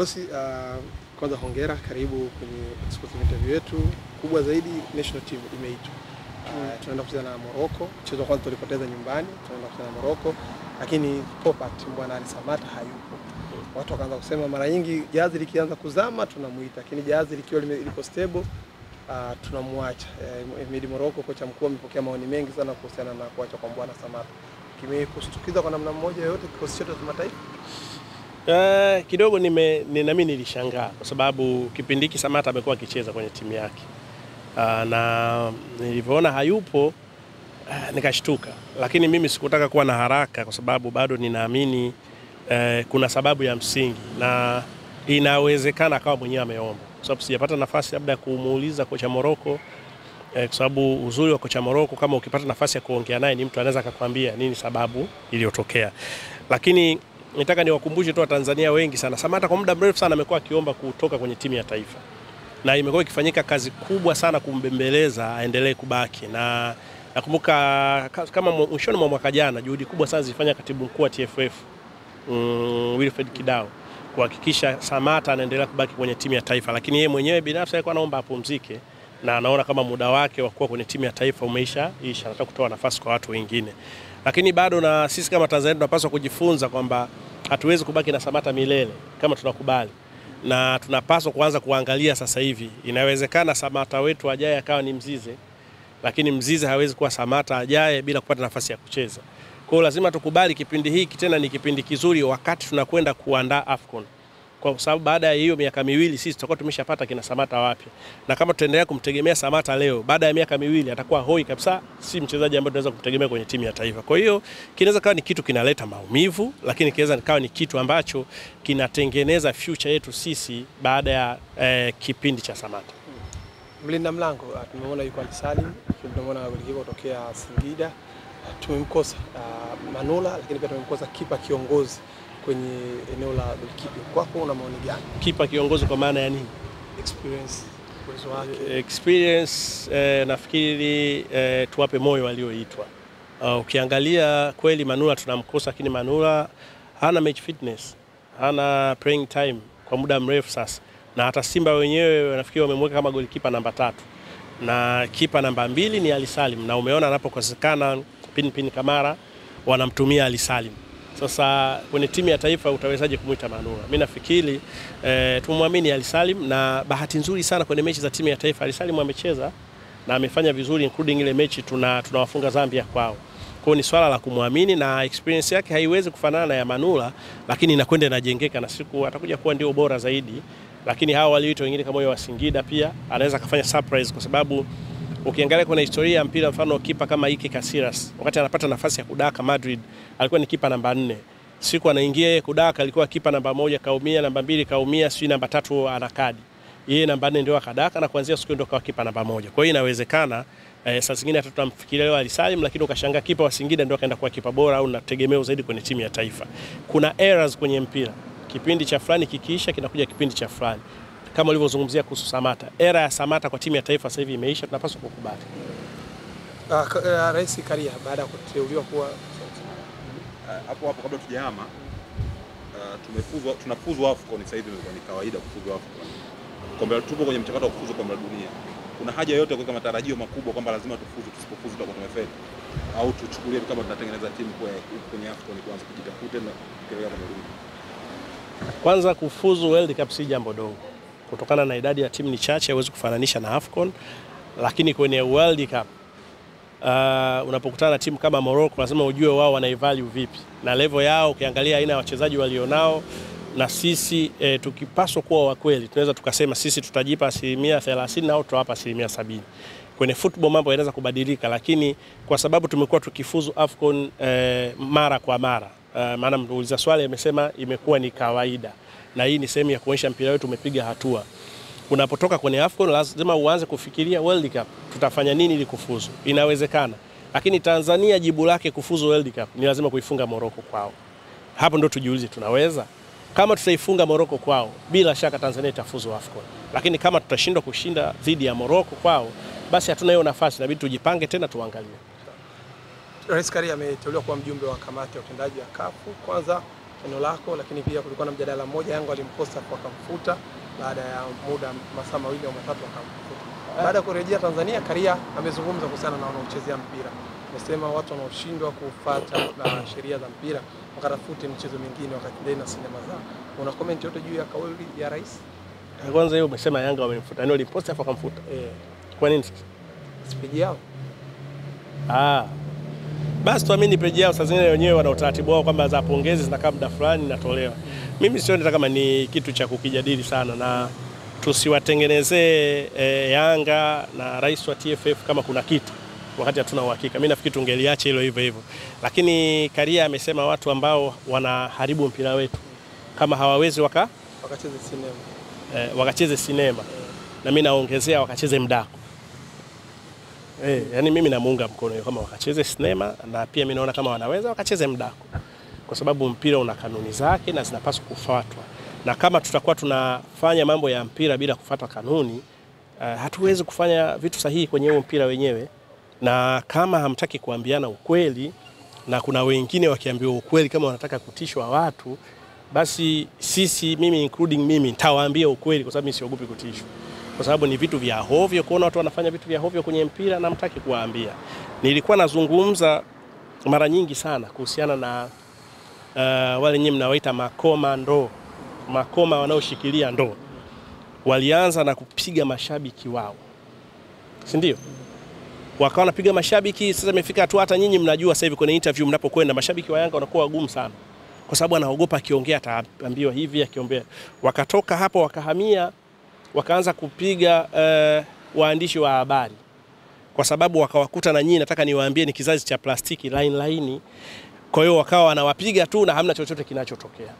Bosi, kwanza hongera, karibu kwenye exclusive interview yetu. Kubwa zaidi, national team imeitwa. Tunaenda kucheza na Morocco. Mchezo wa kwanza tulipoteza nyumbani, tunaenda kucheza na Morocco. Lakini Popat Mbwana Ali Samata hayupo. Watu wakaanza kusema mara nyingi jahazi likianza kuzama tunamuita, lakini jahazi likiwa liko stable tunamwacha. Midi Morocco, kocha mkuu, amepokea maoni mengi sana kuhusiana na kuacha kwa Mbwana Samata. Kimekushtukiza kwa namna moja yote kikosi chetu cha kimataifa? Kidogo nami nilishangaa kwa sababu kipindi hiki Samata amekuwa akicheza kwenye timu yake. Na nilivyoona hayupo nikashtuka, lakini mimi sikutaka kuwa na haraka kwa sababu bado ninaamini kuna sababu ya msingi na inawezekana akawa mwenyewe ameomba. Kwa sababu sijapata nafasi labda ya kumuuliza kocha Morocco, kwa sababu uzuri wa kocha Morocco kama ukipata nafasi ya kuongea naye ni mtu anaweza akakwambia nini sababu iliyotokea. Lakini nitaka niwakumbushe tu Watanzania wengi sana, Samata kwa muda mrefu sana amekuwa akiomba kutoka kwenye timu ya taifa. Na imekuwa ikifanyika kazi kubwa sana kumbembeleza aendelee kubaki. Na nakumbuka kama mwishoni mwa mwaka jana juhudi kubwa sana zilifanya katibu mkuu wa TFF Wilfred Kidao kuhakikisha Samata anaendelea kubaki kwenye timu ya taifa, lakini yeye mwenyewe binafsi alikuwa anaomba apumzike na anaona kama muda wake wa kuwa kwenye timu ya taifa umeisha, anataka kutoa nafasi kwa watu wengine. Lakini bado na sisi kama Tanzania tunapaswa kujifunza kwamba hatuwezi kubaki na Samata milele kama tunakubali. Na tunapaswa kuanza kuangalia sasa hivi. Inawezekana Samata wetu ajaye akawa ni Mzize, lakini Mzize hawezi kuwa Samata ajaye bila kupata nafasi ya kucheza. Kwa hiyo lazima tukubali kipindi hiki tena ni kipindi kizuri wakati tunakwenda kuandaa AFCON. Kwa sababu baada ya hiyo miaka miwili sisi tutakuwa tumeshapata kina Samata wapya. Na kama tutaendelea kumtegemea Samata leo, baada ya miaka miwili atakuwa hoi kabisa, si mchezaji ambaye tunaweza kumtegemea kwenye timu ya taifa. Kwa hiyo kinaweza kawa ni kitu kinaleta maumivu, lakini kinaweza kawa ni kitu ambacho kinatengeneza future yetu sisi baada ya kipindi cha Samata. Mlinda mlango tumeona yuko Ali Salim, tumeona golikipa kutokea Singida, tumemkosa Manula, lakini pia tumemkosa kipa kiongozi kwenye eneo la goalkeeping. Kwako una maoni gani? Kipa kiongozi kwa maana ya nini? Experience, uwezo wake. Experience, nafikiri tuwape moyo walioitwa. Ukiangalia kweli Manula tunamkosa, lakini Manula hana match fitness, hana playing time kwa muda mrefu sasa. Na hata Simba wenyewe nafikiri wamemweka kama goalkeeper namba 3. Na kipa namba 2 ni Ali Salim, na umeona anapokosekana Pin Kamara wanamtumia Ali Salim. Sasa kwenye timu ya taifa utawezaje kumuita Manula? Mimi nafikiri tumwamini Ali Salim, na bahati nzuri sana kwenye mechi za timu ya taifa Ali Salim amecheza na amefanya vizuri, including ile mechi tunawafunga Zambia kwao. Kwa hiyo ni swala la kumwamini, na experience yake haiwezi kufanana na ya Manula, lakini inakwenda inajengeka na siku atakuja kuwa ndio bora zaidi. Lakini hao walioitwa wengine kama wa Singida pia anaweza kufanya surprise, kwa sababu ukiangalia kuna historia ya mpira, mfano kipa kama Ike Casillas wakati anapata nafasi ya kudaka Madrid alikuwa ni kipa namba 4. Siku anaingia yeye kudaka alikuwa kipa namba 1 kaumia, namba 2 kaumia, sio namba 3 ana kadi. Yeye namba 4 ndio akadaka, na kuanzia siku ndio akawa kipa namba 1. Kwa hiyo inawezekana saa zingine hata tutamfikiria leo Ali Salim, lakini ukashangaa kipa wa Singida ndio akaenda kuwa kipa bora au nategemeo zaidi kwenye timu ya taifa. Kuna errors kwenye mpira. Kipindi cha fulani kikiisha kinakuja kipindi cha fulani. Kama ulivyozungumzia kuhusu Samata, era ya Samata kwa timu ya taifa sasa hivi imeisha, tunapaswa kukubali. Rais Karia baada ya kuteuliwa kuwa hapo kabla tujahama, tunafuzwa AFCON sasa hivi, ni kawaida kufuzwa AFCON. Kombe tupo kwenye mchakato wa kufuzu kombe la dunia. Kuna haja yote kuweka matarajio makubwa kwamba lazima tufuzu, tusipofuzu tutakuwa tumefeli, au tuchukulie kama tunatengeneza timu kwenye AFCON kuanza kujitafuta na kuelekea kombe la dunia? Kwanza kufuzu World Cup si jambo dogo. Kutokana na idadi ya timu ni chache hauwezi kufananisha na AFCON, lakini kwenye World Cup unapokutana na timu kama Morocco lazima ujue wao wanaivalue vipi na level yao. Ukiangalia aina ya wachezaji walionao na sisi tukipaswa kuwa wa kweli tunaweza tukasema sisi tutajipa 30% au tutawapa 70%. Kwenye football mambo yanaweza kubadilika, lakini kwa sababu tumekuwa tukifuzu AFCON mara kwa mara, maana muuliza swali amesema imekuwa ni kawaida, na hii ni sehemu ya kuonyesha mpira wetu umepiga hatua. Unapotoka kwenye AFCON lazima uanze kufikiria World Cup, tutafanya nini ili kufuzu. Inawezekana, lakini Tanzania jibu lake kufuzu World Cup ni lazima kuifunga Morocco kwao. Hapo ndo tujiulize tunaweza. Kama tutaifunga Morocco kwao, bila shaka Tanzania itafuzu AFCON. Lakini kama tutashindwa kushinda dhidi ya Morocco kwao, basi hatuna hiyo nafasi, inabidi tujipange tena tuangalie. Rais Karia ameteuliwa kuwa mjumbe wa kamati ya utendaji ya CAF. Kwanza eneo lako, lakini pia kulikuwa na mjadala mmoja Yanga walimposta wakamfuta baada ya muda masaa 2 au 3 wakamfuta. Baada ya kurejea Tanzania, Karia amezungumza kuhusiana na wanaochezea mpira. Amesema watu wanaoshindwa kufuata sheria za mpira wakatafute michezo mingine wakaendelea na sinema zao. Una comment yote juu ya kauli ya rais? Kwanza hiyo umesema Yanga wamemfuta. Ndio aliposti afa akamfuta. Kwa nini? Page yao. Basi tuamini page yao, sasa zingine wenyewe wana utaratibu wao kwamba za pongezi zinakaa muda fulani natolewa. Mimi sioni kama ni kitu cha kukijadili sana, na tusiwatengenezee Yanga na rais wa TFF kama kuna kitu wakati hatuna uhakika. Mimi nafikiri tungeliacha hilo hivyo hivyo. Lakini Karia amesema watu ambao wanaharibu mpira wetu kama hawawezi wakacheze sinema. Wakacheze sinema. Na mimi naongezea wakacheze mdako. Yani mimi namuunga mkono kama wakacheze sinema, na pia mimi naona kama wanaweza wakacheze mdako. Kwa sababu mpira una kanuni zake na zinapaswa kufuatwa. Na kama tutakuwa tunafanya mambo ya mpira bila kufuata kanuni, hatuwezi kufanya vitu sahihi kwenye huo mpira wenyewe. Na kama hamtaki kuambiana ukweli, na kuna wengine wakiambiwa ukweli kama wanataka kutishwa watu, basi sisi, mimi including mimi, nitawaambia ukweli kwa sababu mimi siogopi kutishwa. Kwa sababu ni vitu vya hovyo, kuona watu wanafanya vitu vya hovyo kwenye mpira na mtaki kuwaambia. Nilikuwa nazungumza mara nyingi sana kuhusiana na wale nyinyi mnawaita makoma ndoo. Makoma wanaoshikilia ndoo. Walianza na kupiga mashabiki wao. Si ndio? Wakawa wanapiga mashabiki, sasa imefika tu hata nyinyi mnajua sasa hivi kwenye interview mnapokwenda mashabiki wa Yanga wanakuwa wagumu sana. Kwa sababu anaogopa akiongea ataambiwa hivi, akiombea. Wakatoka hapo wakahamia, wakaanza kupiga waandishi wa habari. Kwa sababu wakawakuta na nyinyi, nataka niwaambie ni kizazi cha plastiki line. Kwa hiyo wakawa wanawapiga tu na hamna chochote kinachotokea.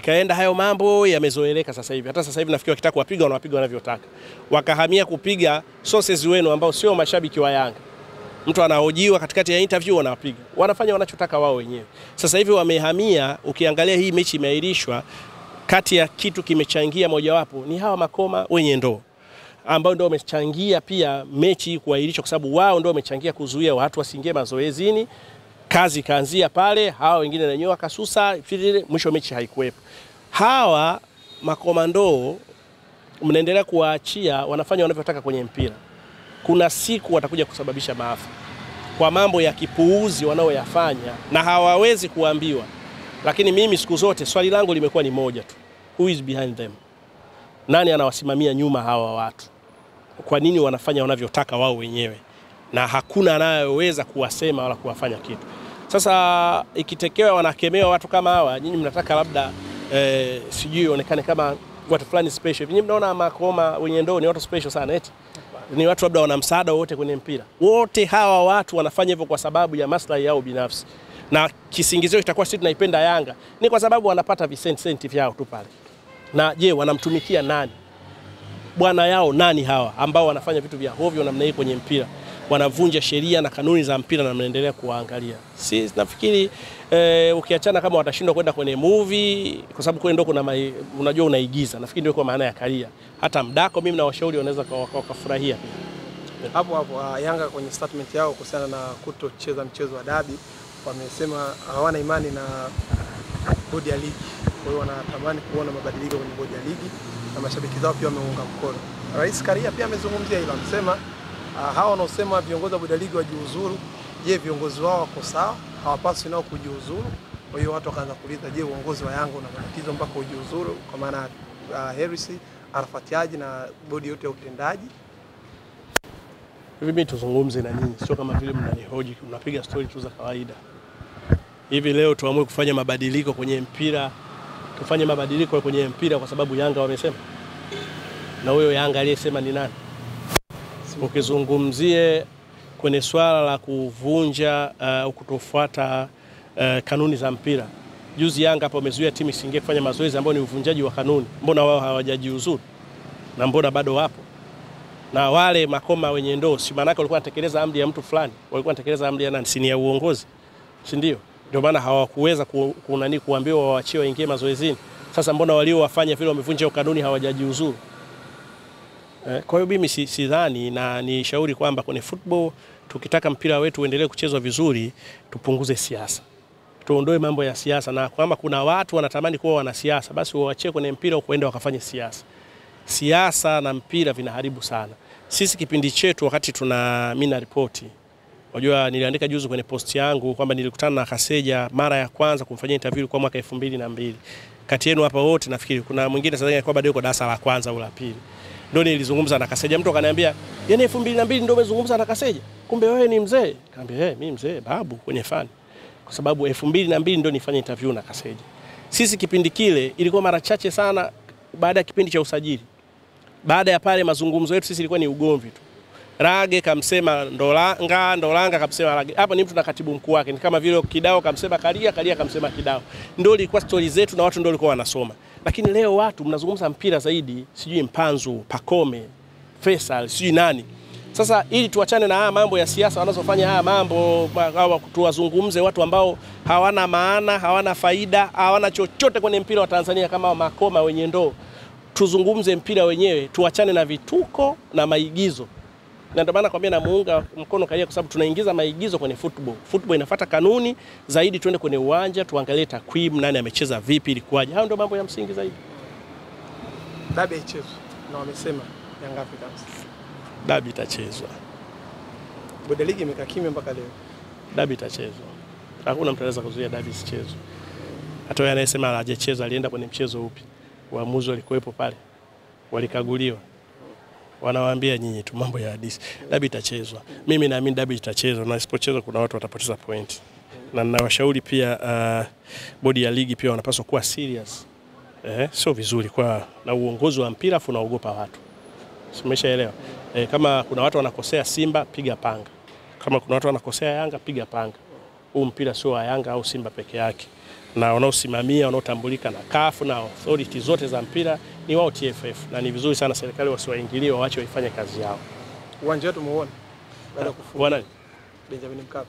Kaenda hayo mambo yamezoeleka sasa hivi. Hata sasa hivi nafikiri wakitaka kuwapiga wanawapiga wanavyotaka. Wakahamia kupiga sources wenu ambao sio mashabiki wa Yanga. Mtu anahojiwa katikati ya interview wanawapiga. Wanafanya wanachotaka wao wenyewe. Sasa hivi wamehamia, ukiangalia hii mechi imeahirishwa, kati ya kitu kimechangia mojawapo ni hawa makoma wenye ndoo, ambao ndio wamechangia pia mechi kuahirishwa, kwa sababu wao ndio wamechangia kuzuia watu wasiingie mazoezini. Kazi kaanzia pale, hawa wengine na wenyewe wakasusa, mwisho mechi haikuwepo. Hawa makomando mnaendelea kuwaachia wanafanya wanavyotaka kwenye mpira. Kuna siku watakuja kusababisha maafa kwa mambo ya kipuuzi wanaoyafanya, na hawawezi kuambiwa. Lakini mimi siku zote swali langu limekuwa ni moja tu. Who is behind them? Nani anawasimamia nyuma hawa watu? Kwa nini wanafanya wanavyotaka wao wenyewe? Na hakuna anayeweza kuwasema wala kuwafanya kitu. Sasa ikitekewa wanakemewa watu kama hawa, nyinyi mnataka labda sijui onekane kama watu fulani special. Nyinyi mnaona makoma wenye ndoo ni watu special sana eti. Ni watu labda wana msaada wote kwenye mpira. Wote hawa watu wanafanya hivyo kwa sababu ya maslahi yao binafsi. Na kisingizio kitakuwa sisi tunaipenda Yanga ni kwa sababu wanapata visenti vyao tu pale. Na je, wanamtumikia nani? Bwana yao nani hawa ambao wanafanya vitu vya hovyo namna hii kwenye mpira? Wanavunja sheria na kanuni za mpira na mnaendelea kuangalia. Sisi nafikiri ukiachana kama watashindwa kwenda kwenye movie kwa sababu kule ndio kuna unajua unaigiza. Nafikiri ndio kwa maana ya Karia. Hata mdako mimi na washauri wanaweza wakafurahia pia. Hapo Yanga kwenye statement yao kuhusiana na kutocheza mchezo wa dabi, wamesema hawana imani na bodi ya ligi. Kwa hiyo wanatamani kuona mabadiliko kwenye bodi ya ligi, na mashabiki zao pia wameunga mkono. Rais Karia pia amezungumzia hilo, amesema hawa wanaosema viongozi wa bodi ya ligi wajiuzuru, je, viongozi wao wako sawa? Hawapaswi nao kujiuzuru. Kwa hiyo watu wakaanza kuuliza, je, uongozi wa Yanga una matatizo mpaka ujiuzuru? Kwa maana Hersi, Arafat Haji na bodi yote ya utendaji. Hivi mimi tuzungumze na nyinyi, sio kama vile mnanihoji, mnapiga story tu za kawaida. Hivi leo tuamue kufanya mabadiliko kwenye mpira, tufanye mabadiliko kwenye mpira kwa sababu Yanga wamesema? Na huyo Yanga aliyesema ni nani? Ukizungumzie kwenye swala la kuvunja au kutofuata kanuni za mpira. Juzi Yanga hapo wamezuia timu isiingie kufanya mazoezi ambao ni uvunjaji wa kanuni. Mbona wao hawajajiuzuru? Na mbona bado wapo? Na wale makoma wenye ndoo, si maana yake walikuwa wanatekeleza amri ya mtu fulani, walikuwa wanatekeleza amri ya nani? Si ni ya uongozi, si ndio? Ndio maana hawakuweza kuambiwa waachie waingie mazoezini. Sasa mbona walio wafanya vile wamevunja kanuni hawajajiuzuru? Kwa hiyo mimi sidhani, na ni shauri kwamba kwenye football tukitaka mpira wetu uendelee kuchezwa vizuri, tupunguze siasa. tuondoe mambo ya siasa, na kwamba kuna watu wanatamani kuwa wanasiasa, basi waachie kwenye mpira kuenda wakafanye siasa. Siasa na mpira vinaharibu sana. Sisi kipindi chetu wakati mimi na ripoti, unajua niliandika juzi kwenye post yangu kwamba nilikutana na Kaseja mara ya kwanza kumfanyia interview kwa mwaka 2002. Kati yenu hapa wote nafikiri kuna mwingine sasa alikuwa bado yuko darasa la kwanza au la pili. Ndio nilizungumza na Kaseja, mtu akaniambia, "Yaani 2002 ndio umezungumza na Kaseja? Kumbe wewe ni mzee." Nikamwambia, mimi mzee babu kwenye fani." Kwa sababu 2002 ndio nifanye interview na Kaseja. Sisi kipindi kile ilikuwa mara chache sana baada ya kipindi cha usajili. Baada ya pale mazungumzo yetu sisi ilikuwa ni ugomvi tu. Rage kamsema Ndolanga kamsema Rage. Hapa ni mtu na katibu mkuu wake. Ni kama vile Kidao kamsema Karia kamsema Kidao. Ndio ilikuwa stories zetu na watu ndio walikuwa wanasoma. Lakini leo watu mnazungumza mpira zaidi, sijui Mpanzu, Pakome, Faisal, sijui nani. Sasa ili tuachane na haya mambo ya siasa wanazofanya haya mambo, tuwazungumze watu ambao hawana maana, hawana faida, hawana chochote kwenye mpira wa Tanzania kama Makoma wenye ndoo. Tuzungumze mpira wenyewe, tuachane na vituko na maigizo. Na ndio maana nakwambia namuunga mkono Karia kwa sababu tunaingiza maigizo kwenye football. Football inafuata kanuni zaidi, twende kwenye uwanja, tuangalie takwimu, nani amecheza vipi, ilikuwaje. Hao ndio mambo ya msingi zaidi. Dabi ichezwe na wamesema Young Africans. Dabi itachezwa. Bodi ligi imekaa kimya mpaka leo. Dabi itachezwa. Hakuna mtu anaweza kuzuia dabi isichezwe. Hata yeye anayesema hajacheza alienda kwenye mchezo upi? Waamuzi walikuwepo pale. Walikaguliwa. Wanawaambia nyinyi tu mambo ya hadithi. Dabi itachezwa. Mimi naamini dabi itachezwa, na isipochezwa kuna watu watapoteza point. Na ninawashauri pia bodi ya ligi pia wanapaswa kuwa serious. Sio vizuri kwa na uongozi wa mpira afu unaogopa watu. Umeshaelewa? Kama kuna watu wanakosea Simba, piga panga. Kama kuna watu wanakosea Yanga, piga panga. Huu mpira sio wa Yanga au Simba peke yake. Na wanaosimamia, wanaotambulika na CAF na authority zote za mpira ni wao TFF, na ni vizuri sana serikali wasiwaingilie, waache waifanye kazi yao. Uwanja wetu muone baada ya kufunga. Bwana Benjamin Mkapa.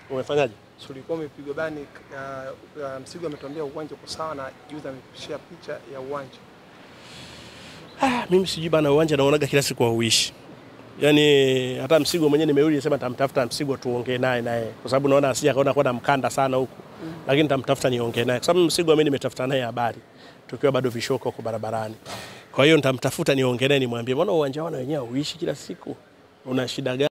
Umefanyaje? Sulikuwa umepigwa bani, Msigo ametuambia uwanja uko sawa na juzi amepishia picha ya uwanja. Mimi sijui bana, uwanja naonaga kila siku hauishi. Yaani hata Msigo mwenyewe nimerudi nisema nitamtafuta Msigo tuongee naye kwa sababu naona asija kaona kwa mkanda sana huko. Lakini nitamtafuta niongee naye kwa sababu Msigo mimi nimetafuta naye habari tukiwa bado vishoko huko barabarani. Kwa hiyo nitamtafuta niongee naye nimwambie, mbona uwanja wao wenyewe hauishi kila siku? Una shida gani?